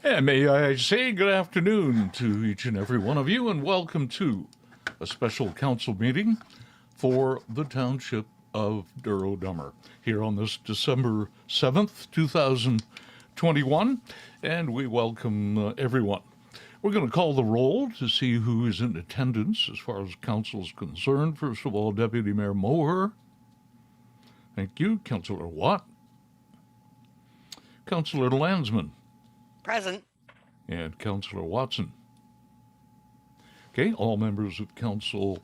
And may I say good afternoon to each and every one of you, and welcome to a special council meeting for the Township of Douro-Dummer here on this December 7th, 2021, and we welcome everyone. We're going to call the roll to see who is in attendance as far as council is concerned. First of all, Deputy Mayor Moher. Thank you. Councillor Watt. Councillor Landsman. Present. And Councillor Watson. Okay, all members of council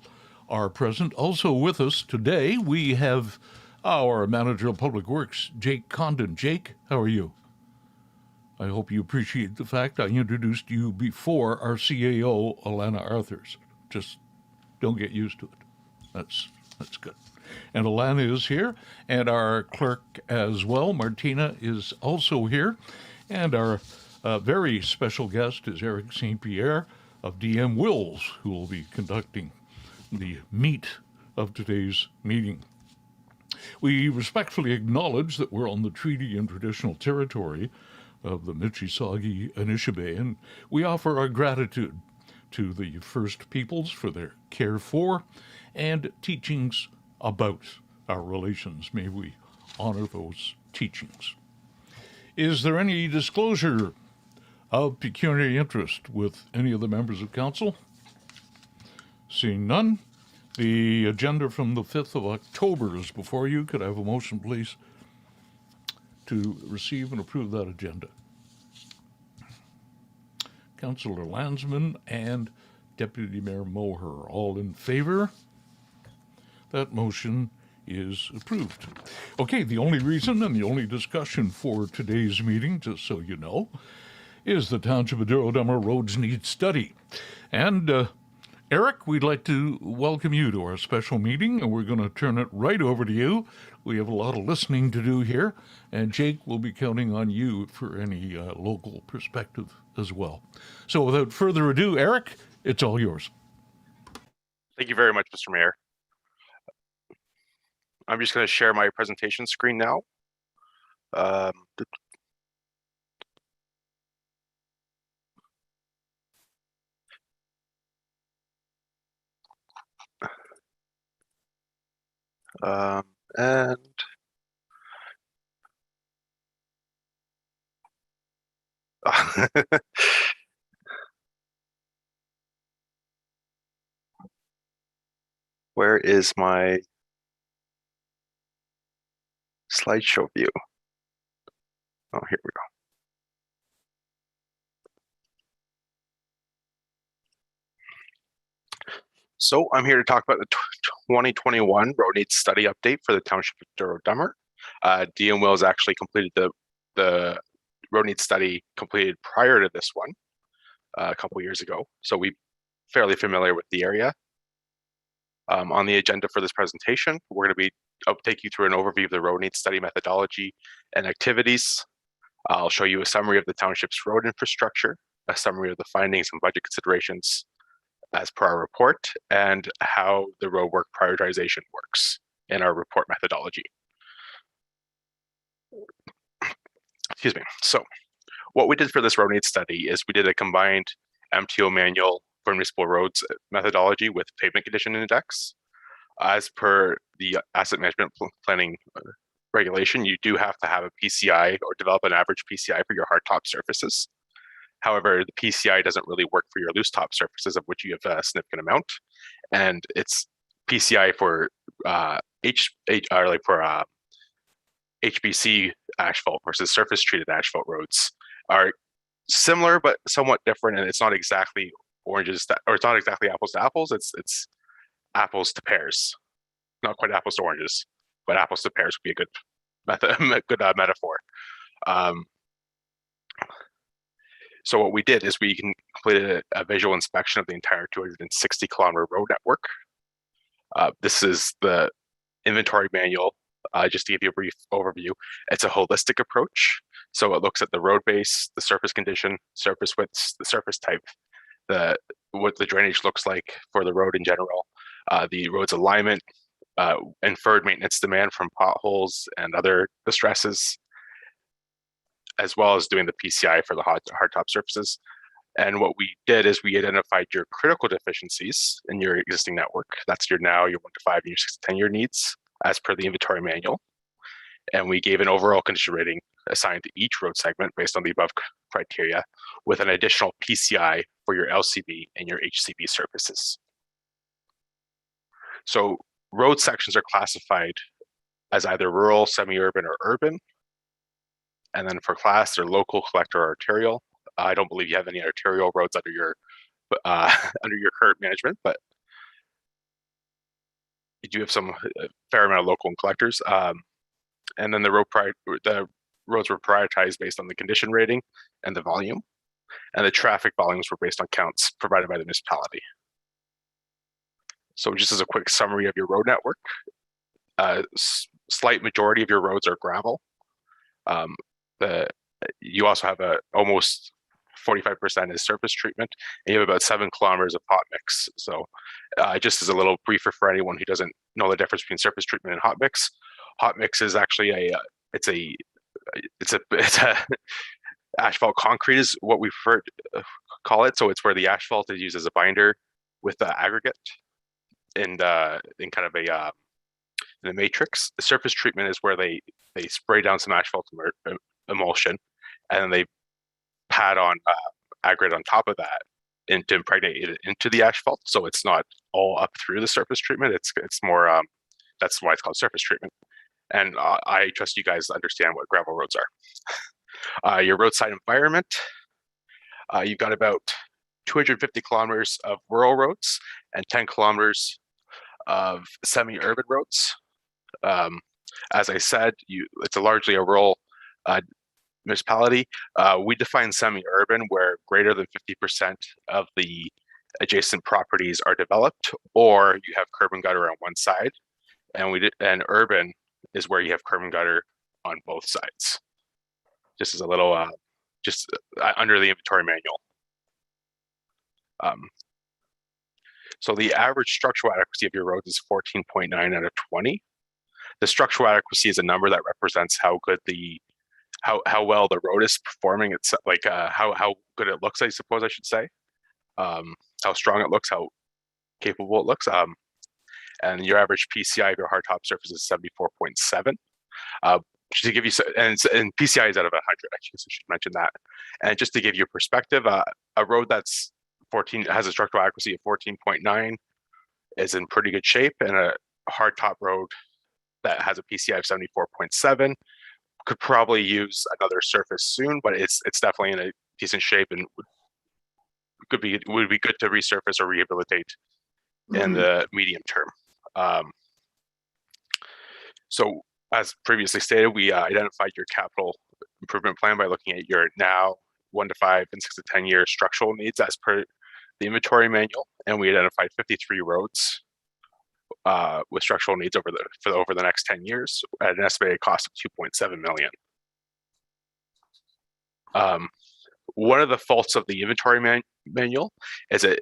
are present. Also with us today, we have our Manager of Public Works, Jake Condon. Jake, how are you? I hope you appreciate the fact I introduced you before our CAO, Alana Arthurs. Just don't get used to it. That's good. And Alana is here, and our clerk as well, Martina, is also here, and our very special guest is Eric St. Pierre of DM Wills, who will be conducting the meat of today's meeting. We respectfully acknowledge that we're on the treaty and traditional territory of the Mississauga Anishinaabe, and we offer our gratitude to the First Peoples for their care for and teachings about our relations. May we honor those teachings. Is there any disclosure of pecuniary interest with any of the members of council? Seeing none, the agenda from the 5th of October is before you. Could I have a motion, please, to receive and approve that agenda? Councillor Landsman and Deputy Mayor Moher, all in favor? That motion is approved. Okay, the only reason and the only discussion for today's meeting, just so you know, is the Township of Douro-Dummer Roads Needs Study. And Eric, we'd like to welcome you to our special meeting, and we're going to turn it right over to you. We have a lot of listening to do here, and Jake will be counting on you for any local perspective as well. So without further ado, Eric, it's all yours. Thank you very much, Mr. Mayor. I'm just going to share my presentation screen now. And where is my slideshow view? Oh, here we go. So I'm here to talk about the 2021 Road Needs Study update for the Township of Douro-Dummer. DM Wills actually completed the Road Needs Study completed prior to this one a couple years ago, so we're fairly familiar with the area. On the agenda for this presentation, we're going to I'll take you through an overview of the Road Needs Study methodology and activities. I'll show you a summary of the township's road infrastructure, a summary of the findings and budget considerations as per our report, and how the road work prioritization works in our report methodology. Excuse me. So what we did for this road needs study is we did a combined MTO manual for municipal roads methodology with pavement condition index. As per the asset management planning regulation, you do have to have a PCI or develop an average PCI for your hard top surfaces. However, the PCI doesn't really work for your loose top surfaces, of which you have a significant amount, and it's PCI for HBC asphalt versus surface treated asphalt roads are similar but somewhat different, and it's not exactly oranges or it's not exactly apples to apples. It's apples to pears. Not quite apples to oranges, but apples to pears would be a good metaphor. So what we did is we completed a visual inspection of the entire 260-kilometer road network. This is the inventory manual. Just to give you a brief overview, it's a holistic approach. So it looks at the road base, the surface condition, surface widths, the surface type, what the drainage looks like for the road in general, the road's alignment, inferred maintenance demand from potholes and other distresses, as well as doing the PCI for the hardtop surfaces. And what we did is we identified your critical deficiencies in your existing network. That's your 1 to 5, and your 6 to 10 year needs as per the inventory manual. And we gave an overall condition rating assigned to each road segment based on the above criteria, with an additional PCI for your LCB and your HCB surfaces. So road sections are classified as either rural, semi-urban, or urban. And then for class, they're local, collector, or arterial. I don't believe you have any arterial roads under your current management, but you do have some fair amount of local and collectors. And then the roads were prioritized based on the condition rating and the volume, and the traffic volumes were based on counts provided by the municipality. So just as a quick summary of your road network, slight majority of your roads are gravel. You also have almost 45% is surface treatment, and you have about 7 kilometers of hot mix. So just as a little briefer for anyone who doesn't know the difference between surface treatment and hot mix is actually it's a asphalt concrete is what we call it. So it's where the asphalt is used as a binder with the aggregate in kind of in the matrix. The surface treatment is where they spray down some asphalt emulsion, and then they pad on aggregate on top of that and to impregnate it into the asphalt, so it's not all up through the surface treatment. It's more that's why it's called surface treatment. And I trust you guys understand what gravel roads are. Your roadside environment, you've got about 250 kilometers of rural roads and 10 kilometers of semi-urban roads. As I said, it's largely a rural municipality. We define semi-urban where greater than 50% of the adjacent properties are developed, or you have curb and gutter on one side, and urban is where you have curb and gutter on both sides. Just as a little, under the inventory manual. So the average structural adequacy of your roads is 14.9 out of 20. The structural adequacy is a number that represents how good how well the road is performing. It's like how good it looks, I suppose I should say. How strong it looks, how capable it looks. And your average PCI of your hardtop surface is 74.7. Just to give you, and PCI is out of 100. I guess I should mention that. And just to give you a perspective, a road that's has a structural adequacy of 14.9 is in pretty good shape, and a hardtop road that has a PCI of 74.7 could probably use another surface soon, but it's definitely in a decent shape and would be good to resurface or rehabilitate in the medium term. So as previously stated, we identified your capital improvement plan by looking at your now 1 to 5 and 6 to 10 year structural needs as per the inventory manual, and we identified 53 roads with structural needs over the next 10 years at an estimated cost of $2.7 million. One of the faults of the inventory manual is it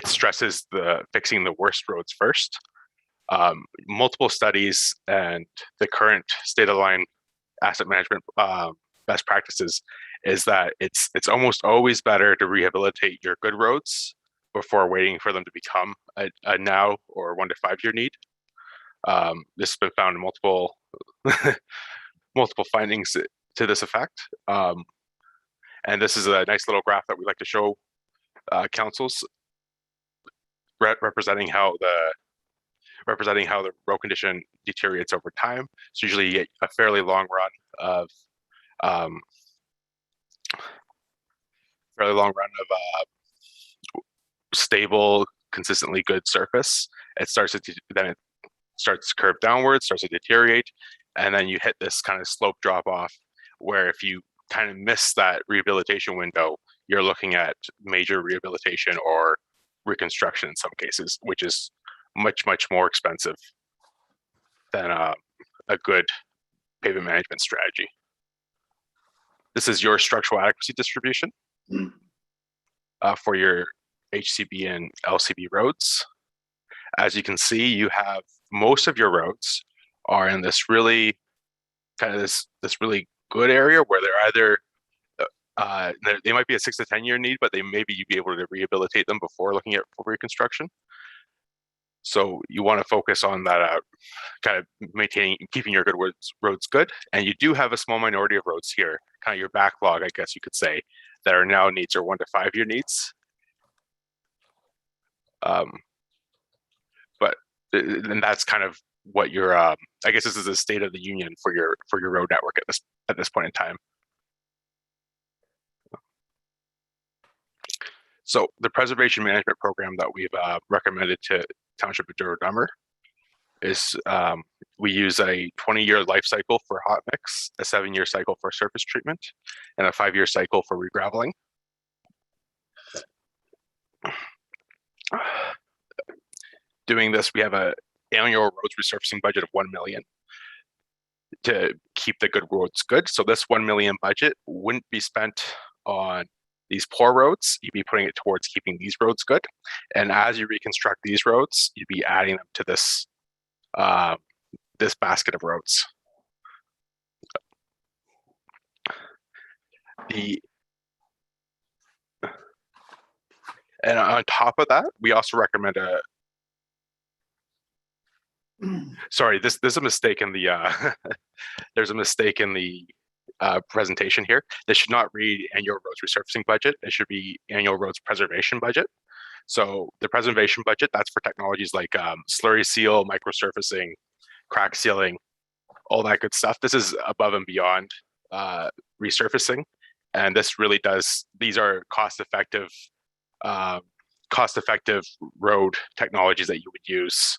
stresses fixing the worst roads first. Multiple studies and the current state of the line asset management best practices is that it's almost always better to rehabilitate your good roads before waiting for them to become a now or 1 to 5 year need. This has been found in multiple findings to this effect. And this is a nice little graph that we like to show councils representing how the road condition deteriorates over time. So usually you get a fairly long run of stable, consistently good surface, it starts to curve downwards, starts to deteriorate, and then you hit this kind of slope drop off where if you kind of miss that rehabilitation window, you're looking at major rehabilitation or reconstruction in some cases, which is much, much more expensive than a good pavement management strategy. This is your structural adequacy distribution for your HCB and LCB roads. As you can see, you have most of your roads are in this really kind of this really good area where they're either they might be a 6 to 10 year need, but maybe you'd be able to rehabilitate them before looking at reconstruction. So you want to focus on that kind of keeping your good roads good. And you do have a small minority of roads here, kind of your backlog, I guess you could say, that are now needs or 1 to 5 year needs. And that's kind of what your I guess this is a state of the union for your road network at this point in time. So the preservation management program that we've recommended to Township of Douro-Dummer is we use a 20-year life cycle for hot mix, a 7-year cycle for surface treatment, and a 5-year cycle for regraveling. Doing this, we have an annual roads resurfacing budget of $1 million to keep the good roads good. So this $1 million budget wouldn't be spent on these poor roads. You'd be putting it towards keeping these roads good. And as you reconstruct these roads, you'd be adding them to this this basket of roads. And on top of that, we also recommend sorry, this there's a mistake in the there's a mistake in the presentation here. This should not read annual roads resurfacing budget. It should be annual roads preservation budget. So the preservation budget, that's for technologies like slurry seal, microsurfacing, crack sealing, all that good stuff. This is above and beyond resurfacing. And this really does, these are cost-effective road technologies that you would use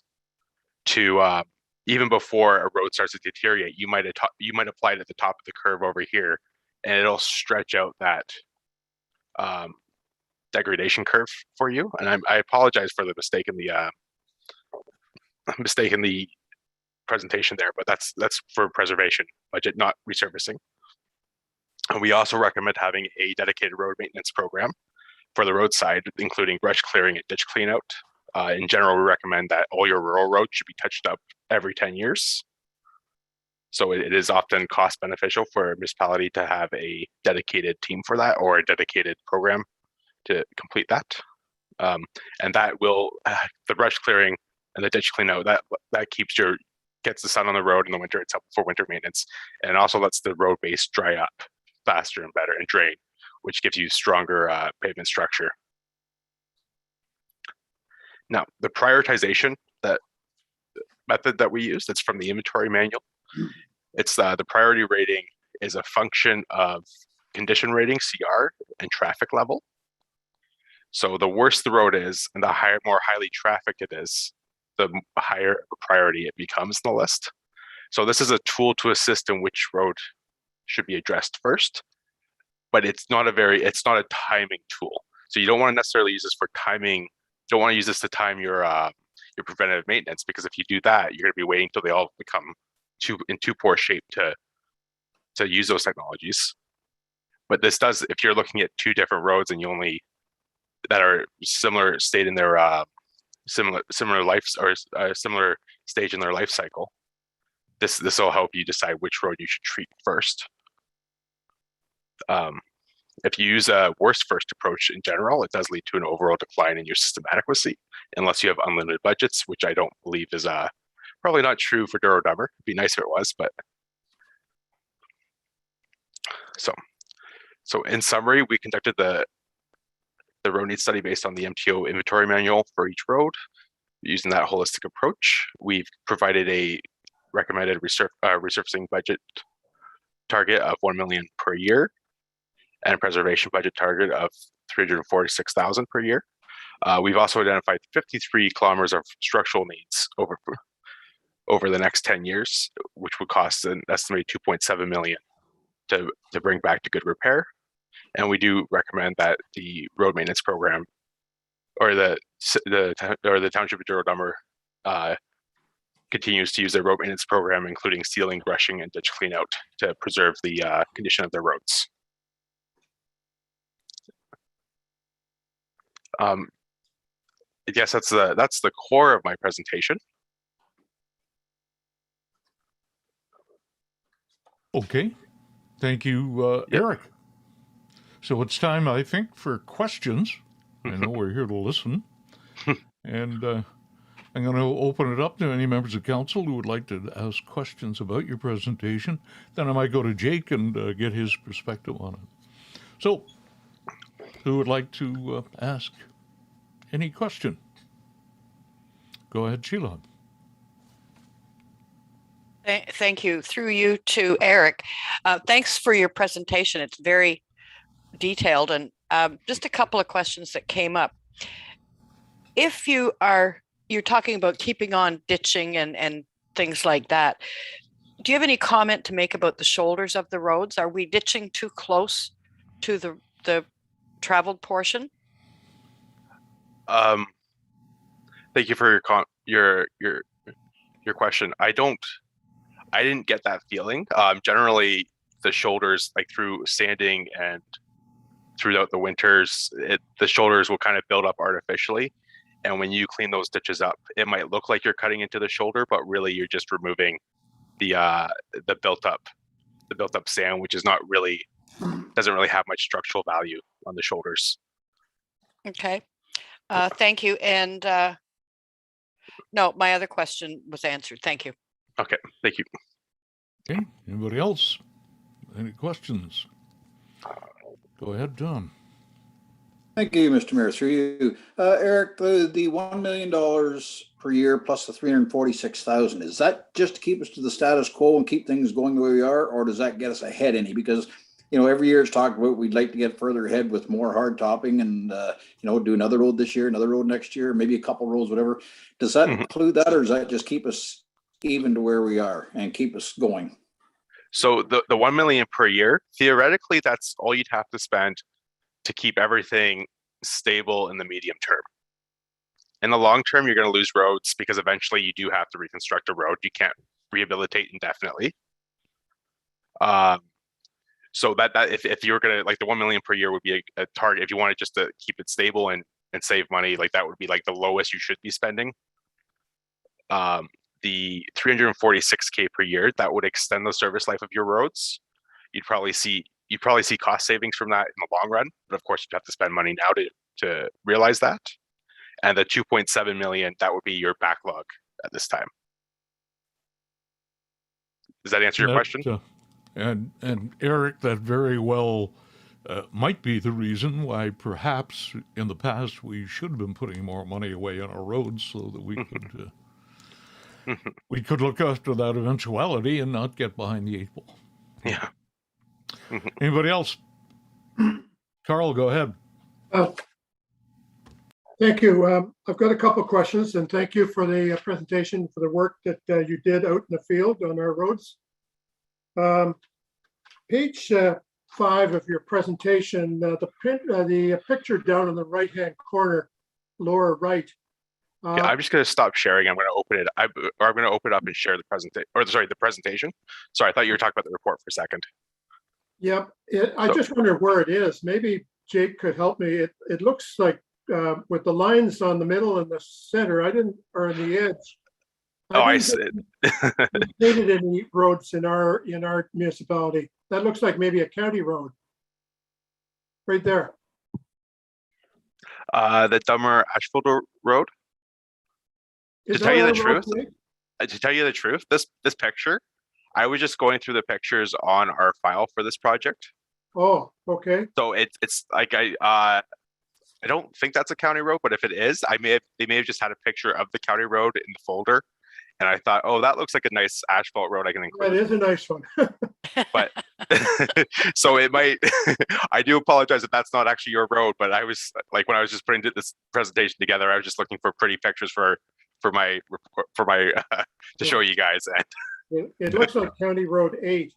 to even before a road starts to deteriorate. You might apply it at the top of the curve over here, and it'll stretch out that degradation curve for you. And I apologize for the mistake in the presentation there, but that's for preservation budget, not resurfacing. And we also recommend having a dedicated road maintenance program for the roadside, including brush clearing and ditch cleanout. In general, we recommend that all your rural roads should be touched up every 10 years. So it is often cost beneficial for a municipality to have a dedicated team for that, or a dedicated program to complete that. And that will, the brush clearing and the ditch cleanout, that gets the sun on the road in the winter. It's helpful for winter maintenance, and also lets the road base dry up faster and better and drain, which gives you stronger pavement structure. Now, the prioritization method that we use, that's from the inventory manual. It's the priority rating is a function of condition rating, CR, and traffic level. So the worse the road is and the more highly trafficked it is, the higher priority it becomes in the list. So this is a tool to assist in which road should be addressed first, but it's not a timing tool. So you don't want to necessarily use this for timing. Don't want to use this to time your preventative maintenance, because if you do that, you're going to be waiting until they all become in too poor shape to use those technologies. But this does, if you're looking at two different roads and that are similar state in their similar life, or similar stage in their life cycle, this will help you decide which road you should treat first. If you use a worst first approach in general, it does lead to an overall decline in your system adequacy, unless you have unlimited budgets, which I don't believe is probably not true for Douro-Dummer. It'd be nice if it was, but so in summary, we conducted the road needs study based on the MTO inventory manual for each road. Using that holistic approach, we've provided a recommended resurfacing budget target of $1 million per year, and a preservation budget target of $346,000 per year. We've also identified 53 kilometers of structural needs over the next 10 years, which would cost an estimated 2.7 million to bring back to good repair. And we do recommend that the road maintenance program or the Township of Douro-Dummer continues to use their road maintenance program, including sealing, brushing, and ditch clean out to preserve the condition of their roads. I guess that's the core of my presentation. Okay, thank you, Eric. So it's time, I think, for questions. I know we're here to listen. And I'm going to open it up to any members of council who would like to ask questions about your presentation. Then I might go to Jake and get his perspective on it. So, who would like to ask any question? Go ahead, Sheila. Thank you. Through you to Eric. Thanks for your presentation. It's very detailed, and just a couple of questions that came up. If you're talking about keeping on ditching and things like that, do you have any comment to make about the shoulders of the roads? Are we ditching too close to the traveled portion? Thank you for your question. I didn't get that feeling. Generally, the shoulders, like through sanding and throughout the winters, the shoulders will kind of build up artificially. And when you clean those ditches up, it might look like you're cutting into the shoulder, but really you're just removing the built up sand, which is doesn't really have much structural value on the shoulders. Okay, thank you. And no, my other question was answered. Thank you. Okay, thank you. Okay, anybody else? Any questions? Go ahead, Tom. Thank you, Mr. Mayor. Through you, Eric. The $1 million per year plus the 346,000. Is that just to keep us to the status quo and keep things going the way we are, or does that get us ahead any? Because every year it's talked about we'd like to get further ahead with more hard topping and do another road this year, another road next year, maybe a couple roads, whatever. Does that include that, or does that just keep us even to where we are and keep us going? So the 1 million per year, theoretically, that's all you'd have to spend to keep everything stable in the medium term. In the long term, you're going to lose roads because eventually you do have to reconstruct a road. You can't rehabilitate indefinitely. So that if you're going to, like, the 1 million per year would be a target. If you wanted just to keep it stable and save money, like, that would be like the lowest you should be spending. The 346K per year, that would extend the service life of your roads. You'd probably see cost savings from that in the long run, but of course you'd have to spend money now to realize that. And the 2.7 million, that would be your backlog at this time. Does that answer your question? And Eric, that very well might be the reason why perhaps in the past we should have been putting more money away on our roads so that we could we could look after that eventuality and not get behind the 8 ball. Yeah. Anybody else? Carl, go ahead. Thank you. I've got a couple of questions, and thank you for the presentation, for the work that you did out in the field on our roads. Page 5 of your presentation, the picture down in the right-hand corner, lower right. Yeah, I'm just going to stop sharing. I'm going to open it. I'm going to open it up and share the presentation. Sorry, I thought you were talking about the report for a second. Yep. I just wonder where it is. Maybe Jake could help me. It looks like with the lines on the middle and the center, or on the edge. I see. Painted any roads in our municipality. That looks like maybe a county road. Right there. The Dummer Ashfield Road. To tell you the truth, this picture, I was just going through the pictures on our file for this project. Oh, okay. So it's like I don't think that's a county road, but if it is, they may have just had a picture of the county road in the folder, and I thought, oh, that looks like a nice asphalt road I can That include. is a nice one. But so it might. I do apologize if that's not actually your road, but I was like, when I was just putting this presentation together, I was just looking for pretty pictures for my to show you guys. And It looks like County Road 8.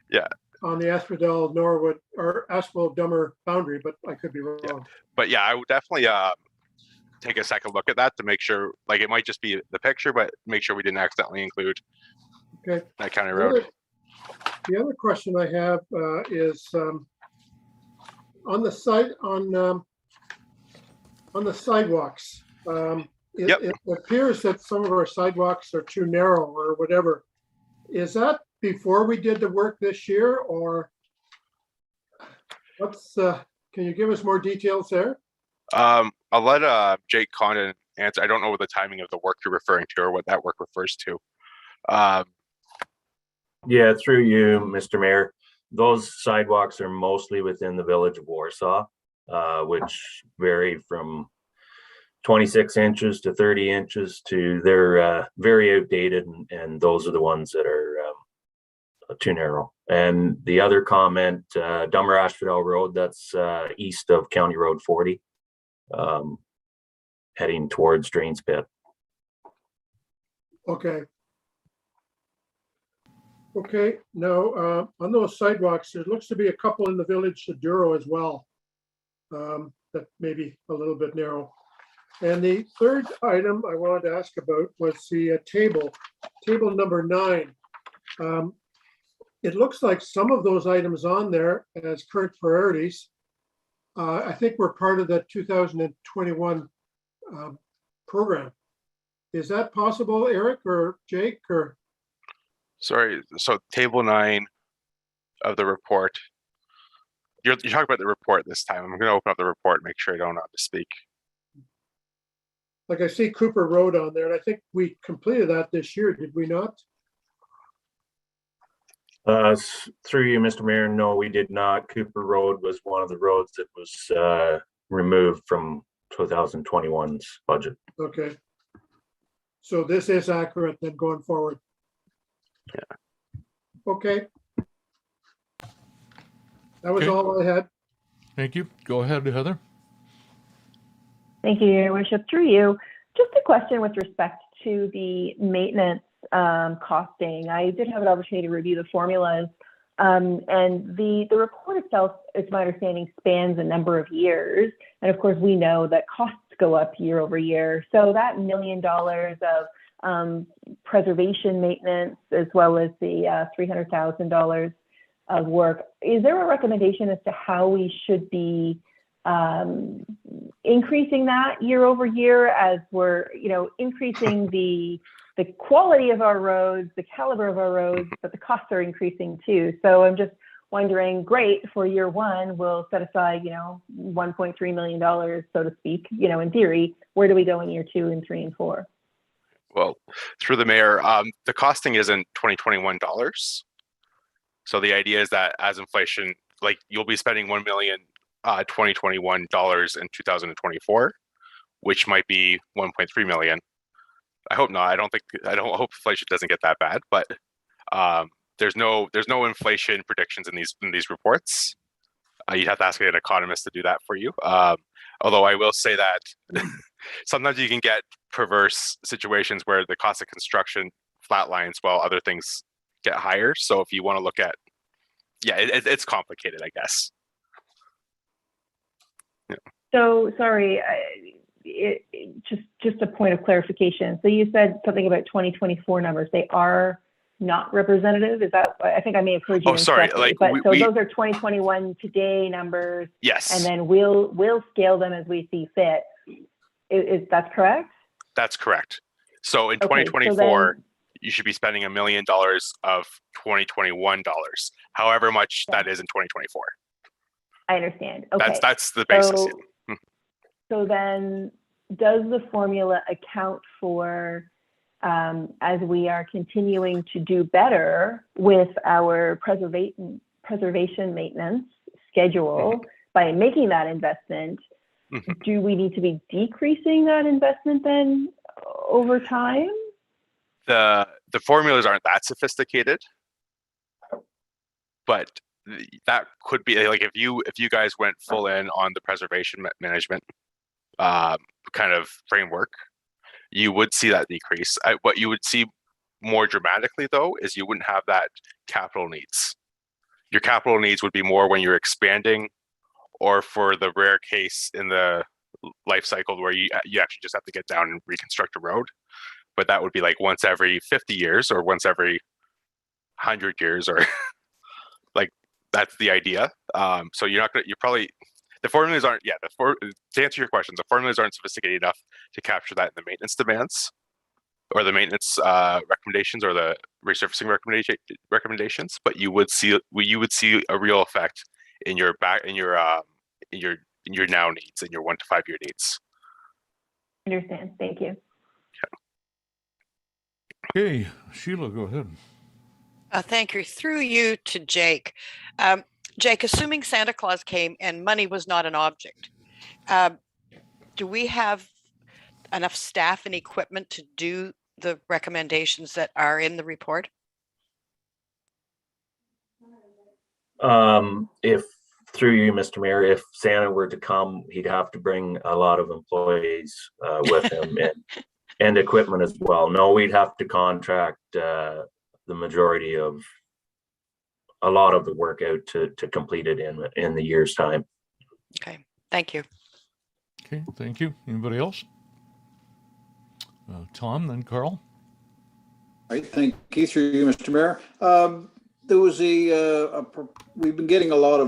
Yeah. On the Asphodel Norwood or Asphodel-Dummer boundary, but I could be wrong. But yeah, I would definitely take a second look at that to make sure, like, it might just be the picture, but make sure we didn't accidentally include Okay. that county road. The other question I have is on the side on the sidewalks. It appears that some of our sidewalks are too narrow or whatever. Is that before we did the work this year, or what's? Can you give us more details there? I'll let Jake Condon answer. I don't know what the timing of the work you're referring to or what that work refers to. Yeah, through you, Mr. Mayor. Those sidewalks are mostly within the village of Warsaw, which vary from 26 inches to 30 inches to they're very outdated, and those are the ones that are too narrow. And the other comment, Dummer Asphodel Road, that's east of County Road 40, heading towards Drains Pit. Okay. Okay, now on those sidewalks, there looks to be a couple in the village of Douro as well. That may be a little bit narrow. And the third item I wanted to ask about was the table number 9. It looks like some of those items on there as current priorities, I think we're part of the 2021 program. Is that possible, Eric or Jake, or? Sorry, so table 9 of the report. You're talking about the report this time. I'm going to open up the report and make sure I don't have to speak. Like I see Cooper Road on there, and I think we completed that this year, did we not? Through you, Mr. Mayor, no, we did not. Cooper Road was one of the roads that was removed from 2021's budget. Okay. So this is accurate then going forward. Yeah. Okay. That was Okay. all I had. Thank you. Go ahead, Heather. Thank you, Your Worship. Through you, just a question with respect to the maintenance costing. I did have an opportunity to review the formulas, and the report itself, it's my understanding, spans a number of years. And of course, we know that costs go up year over year. So that $1 million of preservation maintenance, as well as the $300,000 of work, is there a recommendation as to how we should be increasing that year over year, as we're, increasing the quality of our roads, the caliber of our roads, but the costs are increasing too. So I'm just wondering, great, for year one, we'll set aside, $1.3 million, so to speak, in theory. Where do we go in year 2 and 3 and 4? Well, through the mayor, the costing isn't 2021 dollars. So the idea is that as inflation, like, you'll be spending $1 million 2021 dollars in 2024, which might be 1.3 million. I hope not. I don't hope inflation doesn't get that bad, but there's no inflation predictions in these reports. You'd have to ask an economist to do that for you. Although I will say that sometimes you can get perverse situations where the cost of construction flatlines while other things get higher. So if you want to look at, it's complicated, I guess. Yeah. So sorry, just a point of clarification. So you said something about 2024 numbers. They are not representative. Is that? I think I may have heard you. Oh, sorry. But those are 2021 today numbers. Yes. And then we'll scale them as we see fit. Is that correct? That's correct. So in Okay, 2024, you should be spending $1 million of 2021 dollars, however much that is in 2024. I understand. Okay. That's the basis. So then, does the formula account for, as we are continuing to do better with our preservation maintenance schedule, by making that investment, do we need to be decreasing that investment then over time? The formulas aren't that sophisticated, but that could be like if you guys went full in on the preservation management kind of framework, you would see that decrease. What you would see more dramatically though is you wouldn't have that capital needs. Your capital needs would be more when you're expanding, or for the rare case in the life cycle where you actually just have to get down and reconstruct a road. But that would be like once every 50 years or once every 100 years, or like that's the idea. So you're probably, the formulas aren't, to answer your question, the formulas aren't sophisticated enough to capture that in the maintenance demands or the maintenance recommendations or the resurfacing recommendations, but you would see a real effect in your now needs, in your 1 to 5 year needs. Understand. Thank you. Okay, Sheila, go ahead. Thank you. Through you to Jake. Jake, assuming Santa Claus came and money was not an object, do we have enough staff and equipment to do the recommendations that are in the report? If through you, Mr. Mayor, if Santa were to come, he'd have to bring a lot of employees with him and equipment as well. No, we'd have to contract the majority of a lot of the work out to complete it in the year's time. Okay, thank you. Okay, thank you. Anybody else? Tom, then Carl. Right, thank you through you, Mr. Mayor. There was we've been getting a lot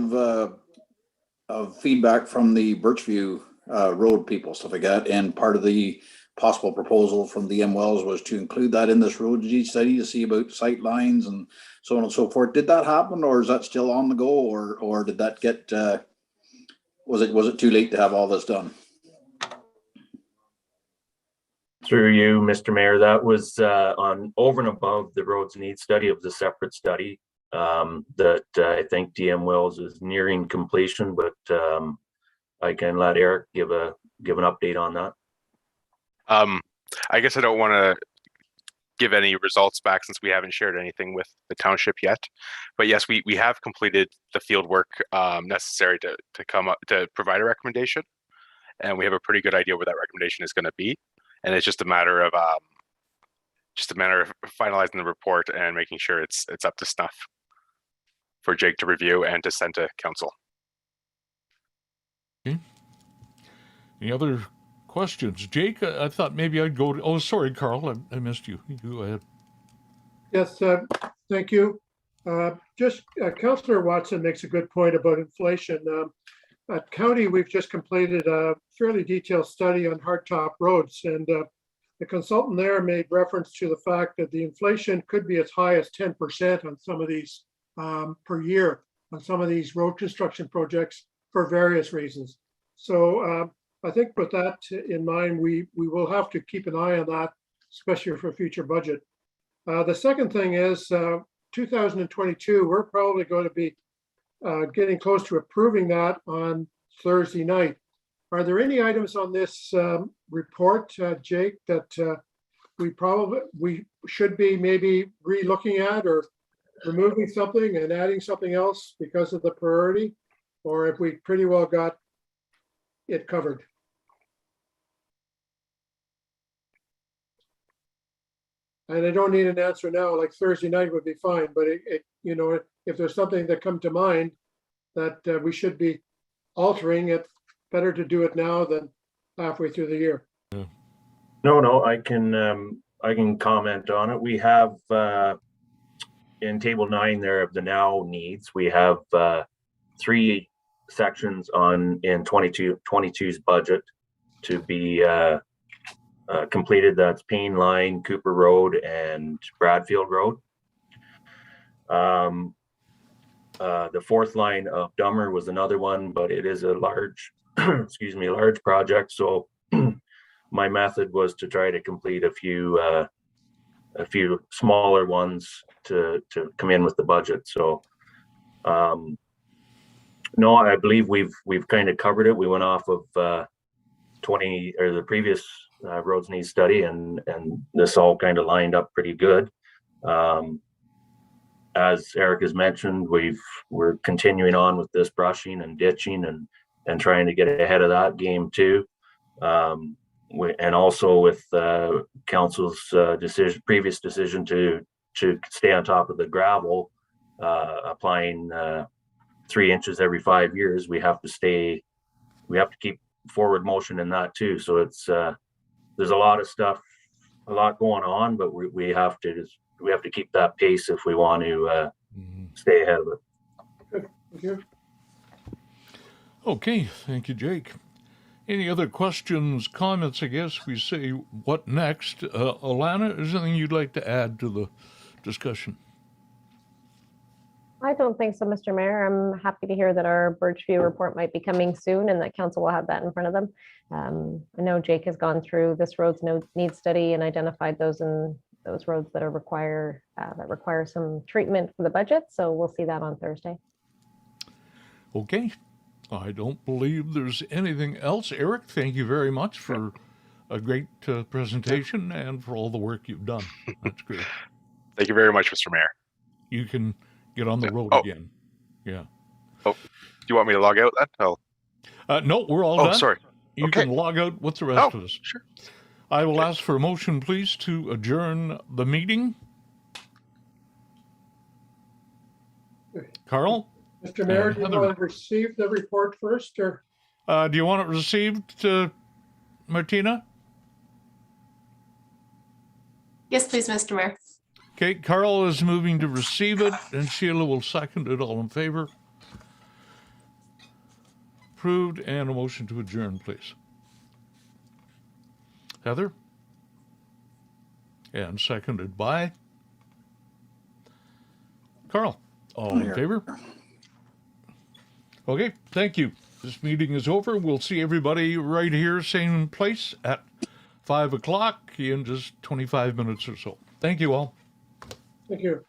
of feedback from the Birchview Road people, stuff like that, and part of the possible proposal from DM Wells was to include that in this road study to see about sight lines and so on and so forth. Did that happen, or is that still on the go, or did that get was it too late to have all this done? Through you, Mr. Mayor, that was on over and above the roads needs study. It was a separate study that I think DM Wells is nearing completion, but I can let Eric give an update on that. I guess I don't want to give any results back since we haven't shared anything with the township yet. But yes, we have completed the field work necessary to provide a recommendation, and we have a pretty good idea where that recommendation is going to be. And it's just a matter of finalizing the report and making sure it's up to snuff for Jake to review and to send to council. Okay. Any other questions? Jake, I thought maybe I'd go to, oh, sorry, Carl, I missed you. You go ahead. Yes, thank you. Councillor Watson makes a good point about inflation. At county, we've just completed a fairly detailed study on hardtop roads, and the consultant there made reference to the fact that the inflation could be as high as 10% on some of these per year on some of these road construction projects for various reasons. So I think with that in mind, we will have to keep an eye on that, especially for future budget. The second thing is 2022, we're probably going to be getting close to approving that on Thursday night. Are there any items on this report, Jake, that we should be maybe re-looking at or removing something and adding something else because of the priority? Or have we pretty well got it covered? And I don't need an answer now, like Thursday night would be fine, but you know, if there's something that come to mind that we should be altering, it's better to do it now than halfway through the year. No, I can comment on it. We have in table 9 there of the now needs, we have 3 sections in 22's budget to be completed. That's Payne Line, Cooper Road, and Bradfield Road. The 4th line of Dummer was another one, but it is a large, large project. So my method was to try to complete a few smaller ones to come in with the budget. So no, I believe we've kind of covered it. We went off of 20 or the previous roads need study, and this all kind of lined up pretty good. As Eric has mentioned, we're continuing on with this brushing and ditching and trying to get ahead of that game too. And also with council's previous decision to stay on top of the gravel, applying 3 inches every 5 years, we have to keep forward motion in that too. So it's there's a lot of stuff, a lot going on, but we have to keep that pace if we want to stay ahead of it. Thank you. Okay, thank you, Jake. Any other questions, comments? I guess we say what next. Alana, is there anything you'd like to add to the discussion? I don't think so, Mr. Mayor. I'm happy to hear that our Birchview report might be coming soon and that council will have that in front of them. I know Jake has gone through this roads need study and identified those roads that require some treatment for the budget. So we'll see that on Thursday. Okay. I don't believe there's anything else. Eric, thank you very much for a great presentation and for all the work you've done. That's great. Thank you very much, Mr. Mayor. You can get on the road Oh. again. Yeah. Oh, do you want me to log out then? No, we're all Oh, done. sorry. You Okay. can log out with the rest of us. Sure. I will ask for a motion, please, to adjourn the meeting. Carl, Mr. Mayor, do you Heather. want to receive the report first, or? do you want it received, Martina? Yes, please, Mr. Mayor. Okay, Carl is moving to receive it, and Sheila will second it. All in favor? Approved, and a motion to adjourn, please. Heather? And seconded by Carl. All in Here. favor? Okay, thank you. This meeting is over. We'll see everybody right here, same place at 5 o'clock in just 25 minutes or so. Thank you all. Thank you.